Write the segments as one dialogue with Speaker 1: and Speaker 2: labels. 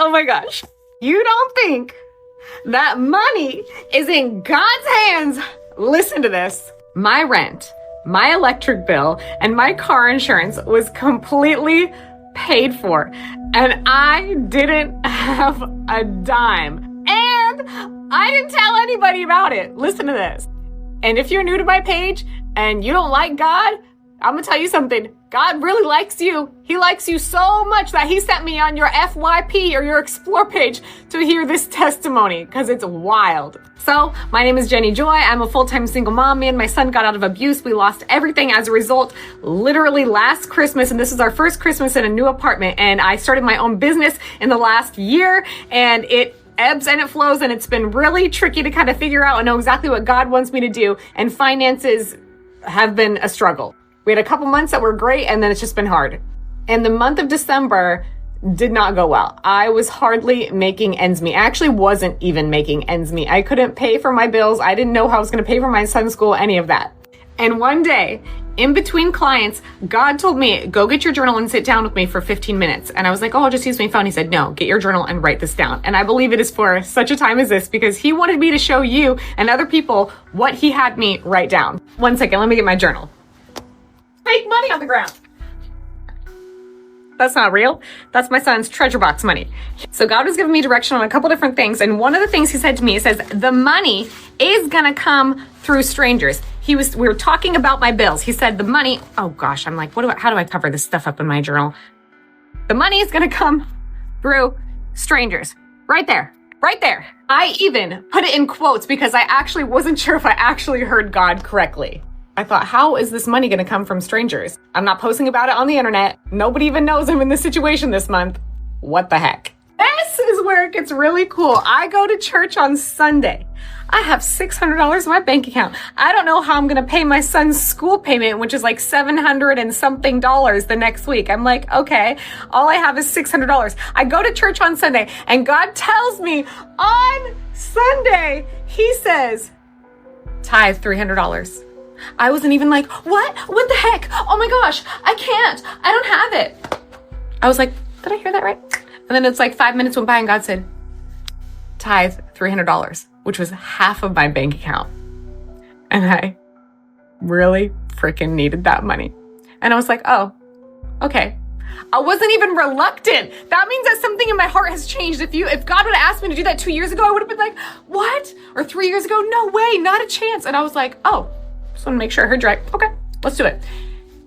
Speaker 1: Oh my gosh. You don't think that money is in God's hands? Listen to this. My rent, my electric bill, and my car insurance was completely paid for. And I didn't have a dime. And I didn't tell anybody about it. Listen to this. And if you're new to my page and you don't like God, I'm gonna tell you something. God really likes you. He likes you so much that he sent me on your FYP or your Explore page to hear this testimony because it's wild. So my name is Jenny Joy. I'm a full-time single mom. Me and my son got out of abuse. We lost everything as a result, literally last Christmas. And this is our first Christmas in a new apartment. And I started my own business in the last year, and it ebbs and it flows, and it's been really tricky to kind of figure out and know exactly what God wants me to do. And finances have been a struggle. We had a couple months that were great, and then it's just been hard. And the month of December did not go well. I was hardly making ends meet. I actually wasn't even making ends meet. I couldn't pay for my bills. I didn't know how I was going to pay for my son's school, any of that. And one day, in between clients, God told me, go get your journal and sit down with me for 15 minutes. And I was like, oh, I'll just use my phone. He said, no, get your journal and write this down. And I believe it is for such a time as this because he wanted me to show you and other people what he had me write down. 1 second, let me get my journal. Fake money on the ground. That's not real. That's my son's treasure box money. So God was giving me direction on a couple different things. And one of the things he said to me, he says, the money is going to come through strangers. We were talking about my bills. He said the money, oh gosh, I'm like, how do I cover this stuff up in my journal? The money is going to come through strangers. Right there. Right there. I even put it in quotes because I actually wasn't sure if I actually heard God correctly. I thought, how is this money going to come from strangers? I'm not posting about it on the internet. Nobody even knows I'm in this situation this month. What the heck? This is where it gets really cool. I go to church on Sunday. I have $600 in my bank account. I don't know how I'm going to pay my son's school payment, which is like $700 and something the next week. I'm like, okay, all I have is $600. I go to church on Sunday and God tells me on Sunday, he says, tithe $300. I wasn't even like, what? What the heck? Oh my gosh, I can't. I don't have it. I was like, did I hear that right? And then it's like 5 minutes went by and God said, tithe $300, which was half of my bank account. And I really freaking needed that money. And I was like, oh, okay. I wasn't even reluctant. That means that something in my heart has changed. If God would have asked me to do that 2 years ago, I would have been like, what? Or 3 years ago, no way, not a chance. And I was like, oh, just want to make sure I heard you right. Okay, let's do it.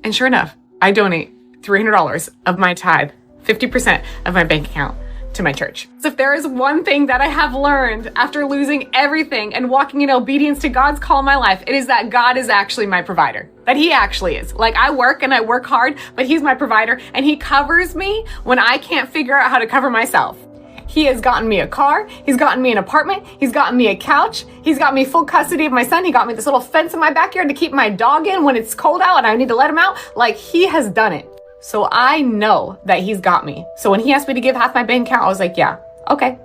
Speaker 1: And sure enough, I donate $300 of my tithe, 50% of my bank account, to my church. So if there is one thing that I have learned after losing everything and walking in obedience to God's call in my life, it is that God is actually my provider. That he actually is. Like I work and I work hard, but he's my provider and he covers me when I can't figure out how to cover myself. He has gotten me a car. He's gotten me an apartment. He's gotten me a couch. He's got me full custody of my son. He got me this little fence in my backyard to keep my dog in when it's cold out and I need to let him out. Like he has done it. So I know that he's got me. So when he asked me to give half my bank account, I was like, yeah, okay.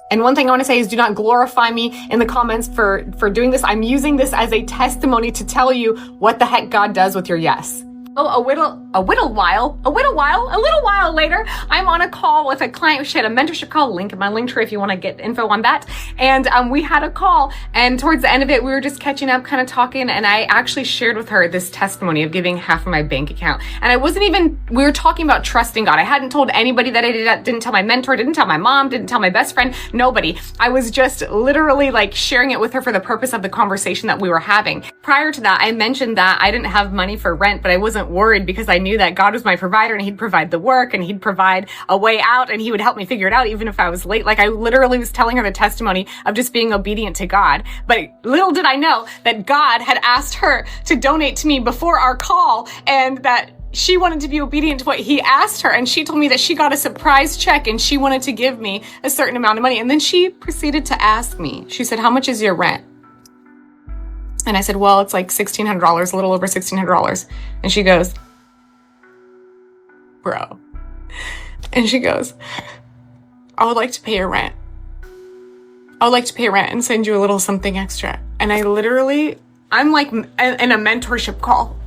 Speaker 1: And one thing I want to say is do not glorify me in the comments for doing this. I'm using this as a testimony to tell you what the heck God does with your yes. Oh, a little while later, I'm on a call with a client. She had a mentorship call, link in my link tree if you want to get info on that. And we had a call, and towards the end of it, we were just catching up, kind of talking, and I actually shared with her this testimony of giving half of my bank account. And we were talking about trusting God. I hadn't told anybody that I did that, didn't tell my mentor, didn't tell my mom, didn't tell my best friend, nobody. I was just literally like sharing it with her for the purpose of the conversation that we were having. Prior to that, I mentioned that I didn't have money for rent, but I wasn't worried because I knew that God was my provider and he'd provide the work and he'd provide a way out and he would help me figure it out even if I was late. Like I literally was telling her the testimony of just being obedient to God. But little did I know that God had asked her to donate to me before our call and that she wanted to be obedient to what he asked her. And she told me that she got a surprise check and she wanted to give me a certain amount of money. And then she proceeded to ask me, she said, how much is your rent? And I said, well, it's like $1,600, a little over $1,600. And she goes, bro. And she goes, I would like to pay your rent. I would like to pay rent and send you a little something extra. And I'm like in a mentorship call,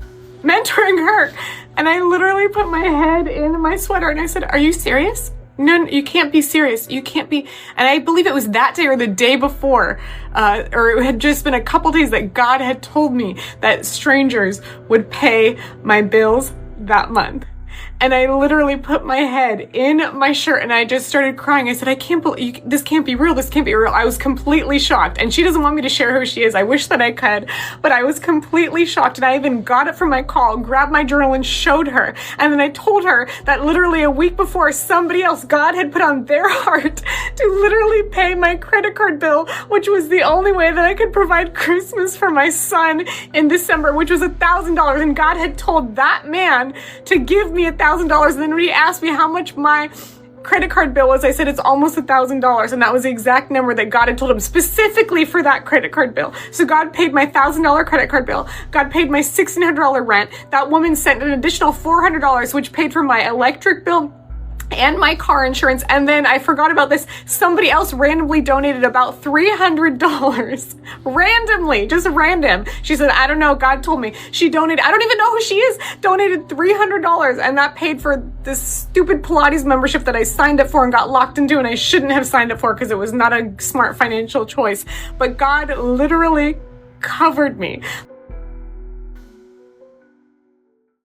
Speaker 1: mentoring her. And I literally put my head in my sweater and I said, are you serious?
Speaker 2: No, you can't be serious. You can't be. And I believe it was that day or the day before, or it had just been a couple days that God had told me that strangers would pay my bills that month. And I literally put my head in my shirt and I just started crying. I said, I can't believe, this can't be real. This can't be real. I was completely shocked. And she doesn't want me to share who she is. I wish that I could, but I was completely shocked. And I even got it from my call, grabbed my journal and showed her. And then I told her that literally a week before, somebody else, God had put on their heart to literally pay my credit card bill, which was the only way that I could provide Christmas for my son in December, which was $1,000. And God had told that man to give me $1,000. And then when he asked me how much my credit card bill was, I said it's almost $1,000, and that was the exact number that God had told him specifically for that credit card bill. So God paid my $1,000 credit card bill. God paid my $1,600 rent. That woman sent an additional $400, which paid for my electric bill and my car insurance. And then I forgot about this. Somebody else randomly donated about $300. Randomly, just random. She said, I don't know, God told me. She donated, I don't even know who she is, donated $300. And that paid for this stupid Pilates membership that I signed up for and got locked into, and I shouldn't have signed up for because it was not a smart financial choice. But God literally covered me.